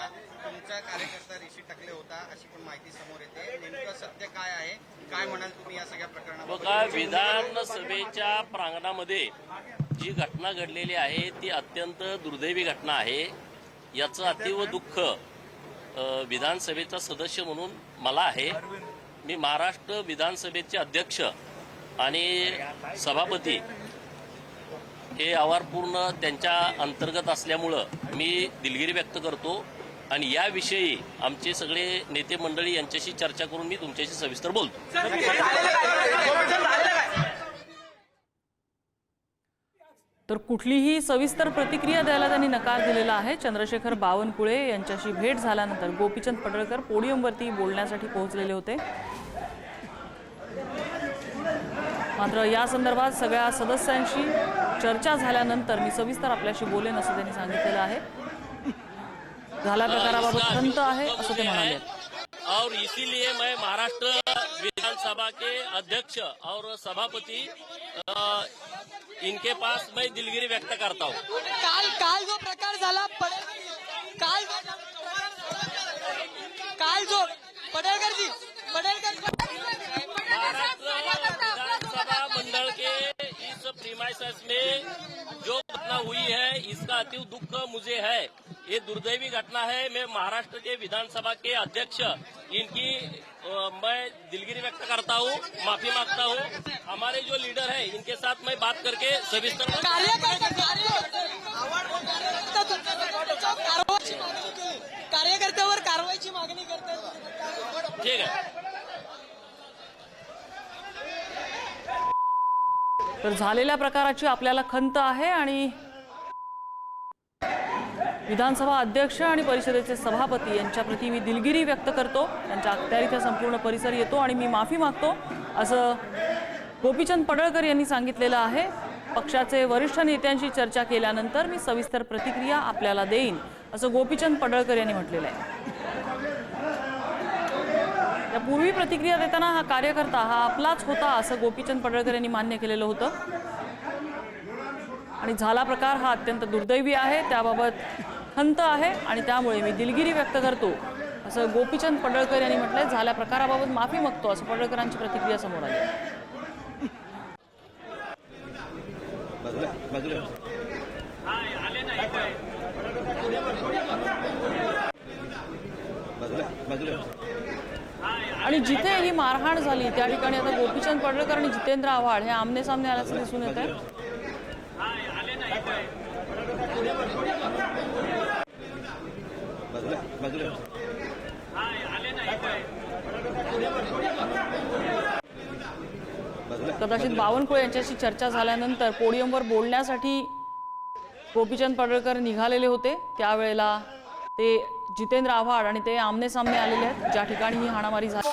होता, तुमचा कार्यकर्ता ऋषी टकले होता अशी पण माहिती समोर येते. नेमकं सत्य काय आहे, काय म्हणाल तुम्ही या सगळ्या प्रकरणाबद्दल? बघा, विधानसभेच्या प्रांगणामध्ये जी घटना घडलेली आहे ती अत्यंत दुर्दैवी घटना आहे. याचं अतीव दुःख विधानसभेचा सदस्य म्हणून मला आहे. मी महाराष्ट्र विधानसभेचे अध्यक्ष आणि सभापती हे आवारपूर्ण त्यांच्या अंतर्गत असल्यामुळं मी दिलगिरी व्यक्त करतो आणि याविषयी आमचे सगळे नेते मंडळी यांच्याशी चर्चा करून मी तुमच्याशी सविस्तर बोलतो. तर कुठलीही सविस्तर प्रतिक्रिया द्यायला त्यांनी नकार दिलेला आहे. चंद्रशेखर बावनकुळे यांच्याशी भेट झाल्यानंतर गोपीचंद पडळकर पोडियमवरती बोलण्यासाठी पोहोचलेले होते. मात्र या संदर्भात सगळ्या सदस्यांशी चर्चा झाल्यानंतर मी सविस्तर आपल्याशी बोलेन असं त्यांनी सांगितलेलं आहे. झाल्या प्रकाराबाबत खंत आहे असं ते म्हणाले. और इसीलिए मैं महाराष्ट्र विधानसभा के अध्यक्ष और सभापति इनके पास मैं दिलगिरी व्यक्त करता हूँ. काल जो प्रकार झाला काल जो पडळकर जी महाराष्ट्र विधानसभा मंडल के इस प्रीमाइसेस में जो घटना हुई है इसका अतीव दुख मुझे है. ये दुर्दैवी घटना है. मैं महाराष्ट्र के विधानसभा के अध्यक्ष इनकी मैं दिलगिरी व्यक्त करता हूँ, माफी मांगता हूँ. हमारे जो लीडर है इनके साथ मैं बात करके सविस्तर कार्यकर्त्यावर कारवाईची मागणी करतात. ठीक है. तर झालेल्या प्रकाराची आपल्याला खंत आहे आणि विधानसभा अध्यक्ष आणि परिषदेचे सभापती यांच्याप्रती मी दिलगिरी व्यक्त करतो. त्यांच्या अखत्यारीत संपूर्ण परिसर येतो आणि मी माफी मागतो असं गोपीचंद पडळकर यांनी सांगितलेलं आहे. पक्षाचे वरिष्ठ नेत्यांशी चर्चा केल्यानंतर मी सविस्तर प्रतिक्रिया आपल्याला देईन असं गोपीचंद पडळकर यांनी म्हटलेलं आहे. यापूर्वी प्रतिक्रिया देताना हा कार्यकर्ता हा आपलाच होता असं गोपीचंद पडळकर यांनी मान्य केलेलं होतं आणि झाला प्रकार हा अत्यंत दुर्दैवी आहे. त्याबाबत खंत आहे आणि त्यामुळे मी दिलगिरी व्यक्त करतो असं गोपीचंद पडळकर यांनी म्हटलंय. झाल्या प्रकाराबाबत माफी मागतो असं पडळकरांची प्रतिक्रिया समोर आली. आणि जिथे ही मारहाण झाली त्या ठिकाणी आता गोपीचंद पडळकर आणि जितेंद्र आव्हाड हे आमने सामने आल्याचं दिसून येत आहे. कदाचित बावनकुळे यांच्याशी चर्चा झाल्यानंतर पोडियमवर बोलण्यासाठी गोपीचंद पडळकर निघालेले होते. त्यावेळेला ते जितेंद्र आव्हाड आणि ते आमने सामने आलेले आहेत ज्या ठिकाणी ही हाणामारी झाली.